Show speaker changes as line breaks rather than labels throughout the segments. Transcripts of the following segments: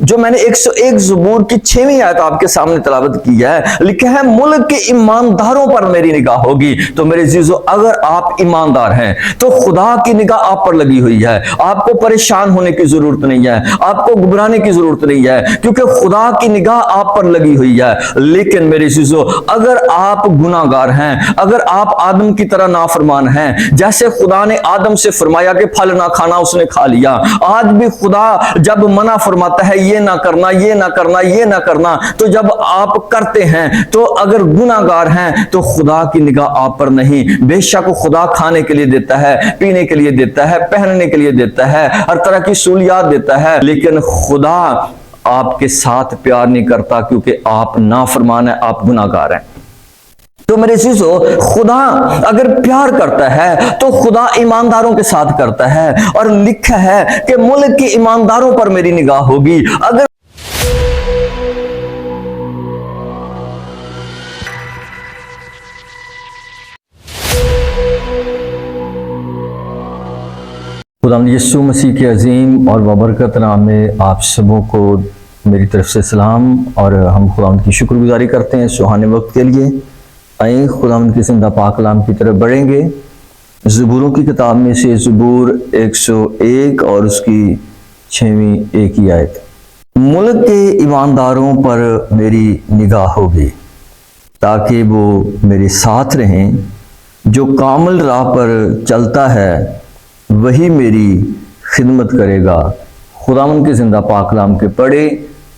جو میں نے 101 زبور کی 6ویں آیت آپ کے سامنے تلاوت کی ہے، لکھا ہے ملک کے ایمانداروں پر میری نگاہ ہوگی۔ تو میرے عزیزو، اگر آپ ایماندار ہیں تو خدا کی نگاہ آپ پر لگی ہوئی ہے، آپ کو پریشان ہونے کی ضرورت نہیں ہے، آپ کو گھبرانے کی ضرورت نہیں ہے، کیونکہ خدا کی نگاہ آپ پر لگی ہوئی ہے۔ لیکن میرے عزیزو، اگر آپ گناہ گار ہیں، اگر آپ آدم کی طرح نافرمان ہیں، جیسے خدا نے آدم سے فرمایا کہ پھل نہ کھانا، اس نے کھا لیا، آج بھی خدا جب منع فرماتا ہے یہ نہ کرنا، یہ نہ کرنا، یہ نہ کرنا، تو جب آپ کرتے ہیں تو اگر گناہ گار ہیں تو خدا کی نگاہ آپ پر نہیں۔ بے شک خدا کھانے کے لیے دیتا ہے، پینے کے لیے دیتا ہے، پہننے کے لیے دیتا ہے، ہر طرح کی سہولیات دیتا ہے، لیکن خدا آپ کے ساتھ پیار نہیں کرتا، کیونکہ آپ نافرمان ہیں، آپ گناہ گار ہیں۔ تو میرے عزیزو، خدا اگر پیار کرتا ہے تو خدا ایمانداروں کے ساتھ کرتا ہے، اور لکھا ہے کہ ملک کے ایمانداروں پر میری نگاہ ہوگی۔ اگر خدا یسوع مسیح کے عظیم اور بابرکت نام میں آپ سبوں کو میری طرف سے سلام، اور ہم خدا کی شکر گزاری کرتے ہیں سہانے وقت کے لیے۔ آئیں خدا کی زندہ پاک کلام کی طرف بڑھیں گے۔ زبوروں کی کتاب میں سے زبور 101 اور اس کی 6ویں ایک ہی آیت، ملک کے ایمانداروں پر میری نگاہ ہوگی تاکہ وہ میرے ساتھ رہیں، جو کامل راہ پر چلتا ہے وہی میری خدمت کرے گا۔ خداوند کے زندہ پاک کلام کے پڑھے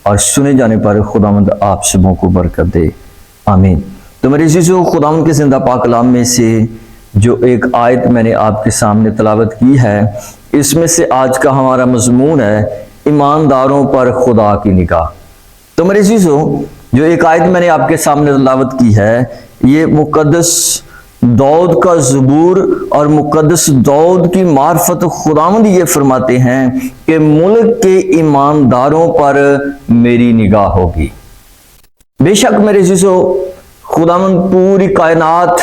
اور سنے جانے پر خداوند آپ سبوں کو برکت دے، آمین۔ تو میرے عزیزو، خداوند کے زندہ پاک کلام میں سے جو ایک آیت میں نے آپ کے سامنے تلاوت کی ہے، اس میں سے آج کا ہمارا مضمون ہے ایمانداروں پر خدا کی نگاہ۔ تو میرے عزیزو، جو ایک آیت میں نے آپ کے سامنے تلاوت کی ہے، یہ مقدس داؤد کا زبور اور مقدس داؤد کی معرفت خداوند یہ فرماتے ہیں کہ ملک کے ایمانداروں پر میری نگاہ ہوگی۔ بے شک میرے عزیزو، خداوند پوری کائنات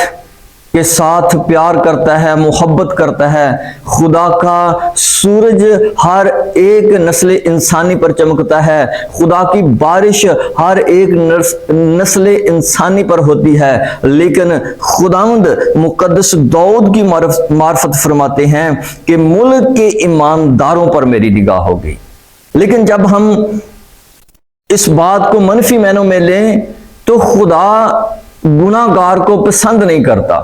کے ساتھ پیار کرتا ہے، محبت کرتا ہے۔ خدا کا سورج ہر ایک نسل انسانی پر چمکتا ہے، خدا کی بارش ہر ایک نسل انسانی پر ہوتی ہے، لیکن خداوند مقدس داؤد کی معرفت فرماتے ہیں کہ ملک کے ایمانداروں پر میری نگاہ ہوگی۔ لیکن جب ہم اس بات کو منفی معنوں میں لیں تو خدا گناہ گار کو پسند نہیں کرتا۔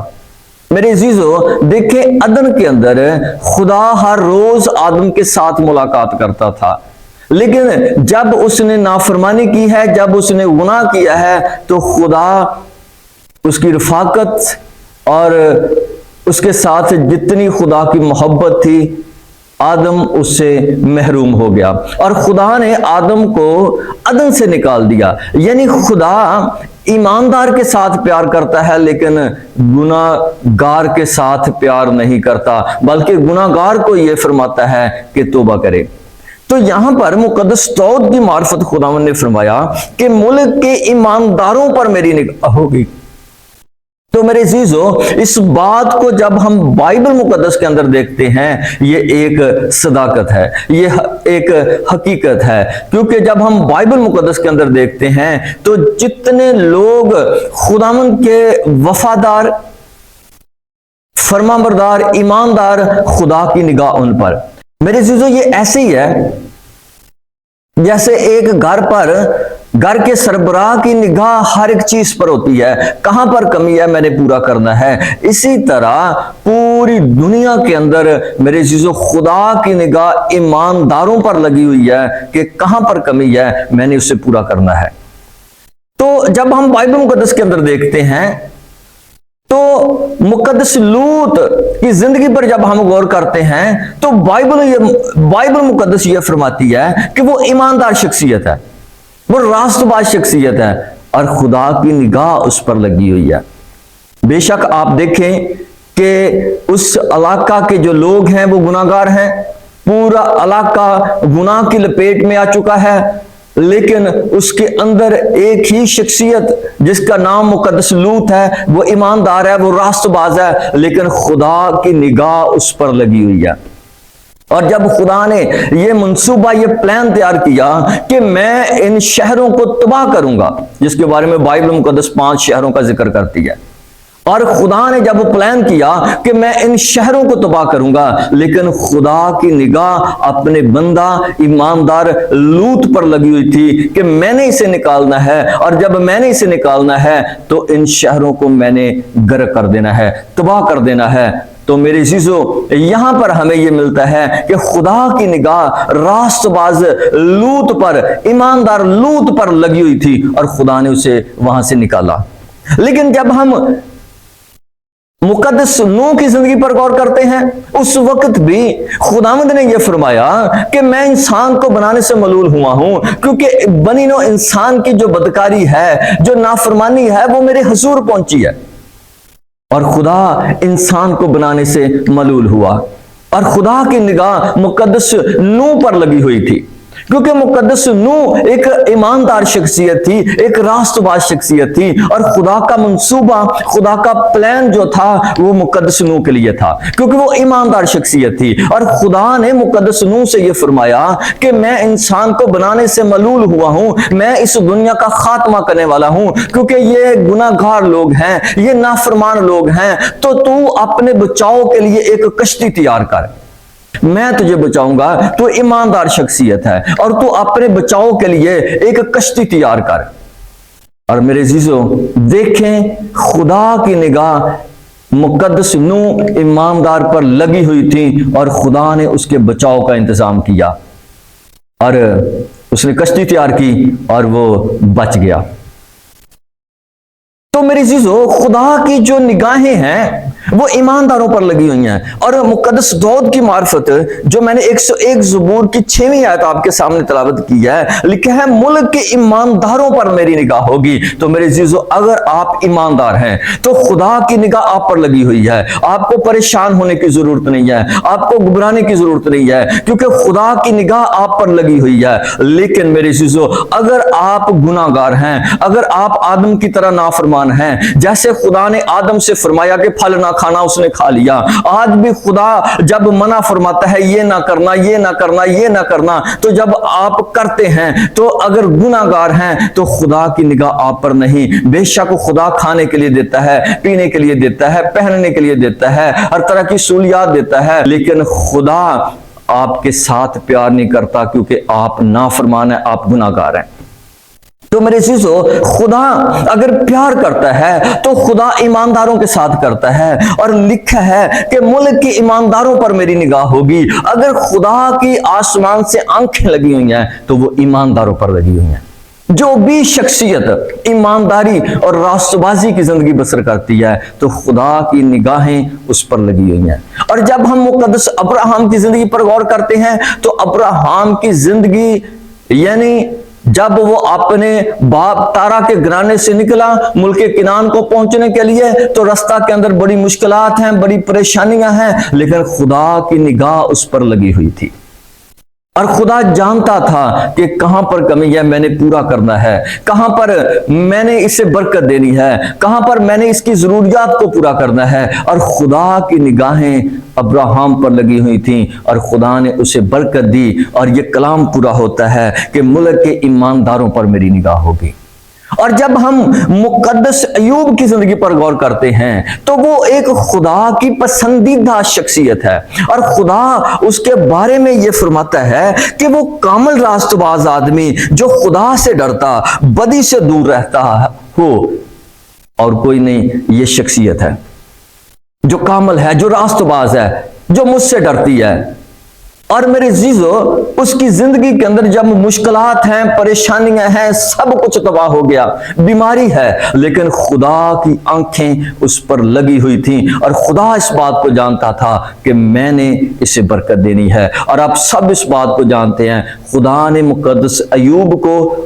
میرے عزیزو، دیکھیں عدن کے اندر خدا ہر روز آدم کے ساتھ ملاقات کرتا تھا، لیکن جب اس نے نافرمانی کی ہے، جب اس نے گناہ کیا ہے، تو خدا اس کی رفاقت اور اس کے ساتھ جتنی خدا کی محبت تھی، آدم اس سے محروم ہو گیا، اور خدا نے آدم کو عدن سے نکال دیا۔ یعنی خدا ایماندار کے ساتھ پیار کرتا ہے، لیکن گناہ گار کے ساتھ پیار نہیں کرتا، بلکہ گناہ گار کو یہ فرماتا ہے کہ توبہ کرے۔ تو یہاں پر مقدس داؤد کی معرفت خداوند نے فرمایا کہ ملک کے ایمانداروں پر میری نگاہ ہوگی۔ تو میرے عزیزو، اس بات کو جب ہم بائبل مقدس کے اندر دیکھتے ہیں، یہ ایک صداقت ہے، یہ ایک حقیقت ہے، کیونکہ جب ہم بائبل مقدس کے اندر دیکھتے ہیں تو جتنے لوگ خداوند کے وفادار، فرمانبردار، ایماندار، خدا کی نگاہ ان پر۔ میرے عزیزو، یہ ایسے ہی ہے جیسے ایک گھر کے سربراہ کی نگاہ ہر ایک چیز پر ہوتی ہے، کہاں پر کمی ہے میں نے پورا کرنا ہے۔ اسی طرح پوری دنیا کے اندر میرے عزیزو خدا کی نگاہ ایمانداروں پر لگی ہوئی ہے کہ کہاں پر کمی ہے میں نے اسے پورا کرنا ہے۔ تو جب ہم بائبل مقدس کے اندر دیکھتے ہیں تو مقدس لوط کی زندگی پر جب ہم غور کرتے ہیں تو بائبل مقدس یہ فرماتی ہے کہ وہ ایماندار شخصیت ہے، وہ راست باز شخصیت ہے، اور خدا کی نگاہ اس پر لگی ہوئی ہے۔ بے شک آپ دیکھیں کہ اس علاقہ کے جو لوگ ہیں وہ گناہ گار ہیں، پورا علاقہ گناہ کی لپیٹ میں آ چکا ہے، لیکن اس کے اندر ایک ہی شخصیت جس کا نام مقدس لوط ہے، وہ ایماندار ہے، وہ راست باز ہے، لیکن خدا کی نگاہ اس پر لگی ہوئی ہے۔ اور جب خدا نے یہ منصوبہ، یہ پلان تیار کیا کہ میں ان شہروں کو تباہ کروں گا، جس کے بارے میں بائبل مقدس 5 شہروں کا ذکر کرتی ہے، اور خدا نے جب پلان کیا کہ میں ان شہروں کو تباہ کروں گا، لیکن خدا کی نگاہ اپنے بندہ ایماندار لوط پر لگی ہوئی تھی کہ میں نے اسے نکالنا ہے، اور جب میں نے اسے نکالنا ہے تو ان شہروں کو میں نے غرق کر دینا ہے، تباہ کر دینا ہے۔ تو میرے عزیزو، یہاں پر ہمیں یہ ملتا ہے کہ خدا کی نگاہ راست باز لوط پر، ایماندار لوط پر لگی ہوئی تھی، اور خدا نے اسے وہاں سے نکالا۔ لیکن جب ہم مقدس نوح کی زندگی پر غور کرتے ہیں، اس وقت بھی خداوند نے یہ فرمایا کہ میں انسان کو بنانے سے ملول ہوا ہوں، کیونکہ بنی نوع انسان کی جو بدکاری ہے، جو نافرمانی ہے، وہ میرے حضور پہنچی ہے، اور خدا انسان کو بنانے سے ملول ہوا، اور خدا کی نگاہ مقدس نوح پر لگی ہوئی تھی، کیونکہ مقدس نوح ایک ایماندار شخصیت تھی، ایک راست باز شخصیت تھی، اور خدا کا منصوبہ، خدا کا پلان جو تھا وہ مقدس نوح کے لیے تھا، کیونکہ وہ ایماندار شخصیت تھی، اور خدا نے مقدس نوح سے یہ فرمایا کہ میں انسان کو بنانے سے ملول ہوا ہوں، میں اس دنیا کا خاتمہ کرنے والا ہوں، کیونکہ یہ گناہ گار لوگ ہیں، یہ نافرمان لوگ ہیں، تو تو اپنے بچاؤ کے لیے ایک کشتی تیار کر، میں تجھے بچاؤں گا، تو ایماندار شخصیت ہے، اور تو اپنے بچاؤ کے لیے ایک کشتی تیار کر۔ اور میرے عزیزو، دیکھیں خدا کی نگاہ مقدس نوح ایماندار پر لگی ہوئی تھی، اور خدا نے اس کے بچاؤ کا انتظام کیا، اور اس نے کشتی تیار کی اور وہ بچ گیا۔ تو میرے عزیزو، خدا کی جو نگاہیں ہیں وہ ایمانداروں پر لگی ہوئی ہیں، اور مقدس داؤد کی معرفت جو میں نے 101 زبور کی 6ویں آیت آپ کے سامنے تلاوت کی ہے، لکھا ہے ملک کے ایمانداروں پر میری نگاہ ہوگی۔ تو میرے عزیزو، اگر آپ ایماندار ہیں تو خدا کی نگاہ آپ پر لگی ہوئی ہے، آپ کو پریشان ہونے کی ضرورت نہیں ہے، آپ کو گھبرانے کی ضرورت نہیں ہے، کیونکہ خدا کی نگاہ آپ پر لگی ہوئی ہے۔ لیکن میرے عزیزو، اگر آپ گناہ گار ہیں، اگر آپ آدم کی طرح نافرمان ہیں، جیسے خدا نے آدم سے فرمایا کہ پھل نہ کھانا، اس نے کھا لیا، آج بھی خدا جب منع فرماتا ہے یہ نہ کرنا، یہ نہ کرنا، یہ نہ کرنا، تو جب آپ کرتے ہیں تو اگر گناہ گار ہیں تو خدا کی نگاہ آپ پر نہیں۔ بے شک خدا کھانے کے لیے دیتا ہے، پینے کے لیے دیتا ہے، پہننے کے لیے دیتا ہے، ہر طرح کی سہولیات دیتا ہے، لیکن خدا آپ کے ساتھ پیار نہیں کرتا، کیونکہ آپ نافرمان ہیں، آپ گناہ گار ہیں۔ تو میرے عزیزو، خدا اگر پیار کرتا ہے تو خدا ایمانداروں کے ساتھ کرتا ہے، اور لکھا ہے کہ ملک کی ایمانداروں پر میری نگاہ ہوگی۔ اگر خدا کی آسمان سے آنکھیں لگی ہوئی ہیں تو وہ ایمانداروں پر لگی ہوئی ہیں۔ جو بھی شخصیت ایمانداری اور راست بازی کی زندگی بسر کرتی ہے تو خدا کی نگاہیں اس پر لگی ہوئی ہیں۔ اور جب ہم مقدس ابراہیم کی زندگی پر غور کرتے ہیں تو ابراہیم کی زندگی، یعنی جب وہ اپنے باپ تارا کے گھرانے سے نکلا ملک کنعان کو پہنچنے کے لیے، تو رستہ کے اندر بڑی مشکلات ہیں، بڑی پریشانیاں ہیں، لیکن خدا کی نگاہ اس پر لگی ہوئی تھی، اور خدا جانتا تھا کہ کہاں پر کمی ہے، میں نے پورا کرنا ہے، کہاں پر میں نے اسے برکت دینی ہے، کہاں پر میں نے اس کی ضروریات کو پورا کرنا ہے، اور خدا کی نگاہیں ابراہیم پر لگی ہوئی تھیں، اور خدا نے اسے برکت دی، اور یہ کلام پورا ہوتا ہے کہ ملک کے ایمانداروں پر میری نگاہ ہوگی۔ اور جب ہم مقدس ایوب کی زندگی پر غور کرتے ہیں تو وہ ایک خدا کی پسندیدہ شخصیت ہے، اور خدا اس کے بارے میں یہ فرماتا ہے کہ وہ کامل راست باز آدمی جو خدا سے ڈرتا، بدی سے دور رہتا ہو، اور کوئی نہیں، یہ شخصیت ہے جو کامل ہے، جو راست باز ہے، جو مجھ سے ڈرتی ہے۔ اور میرے عزیزو، اس کی زندگی کے اندر جب مشکلات ہیں، پریشانیاں ہیں، سب کچھ تباہ ہو گیا، بیماری ہے، لیکن خدا کی آنکھیں اس پر لگی ہوئی تھیں، اور خدا اس بات کو جانتا تھا کہ میں نے اسے برکت دینی ہے۔ اور آپ سب اس بات کو جانتے ہیں، خدا نے مقدس ایوب کو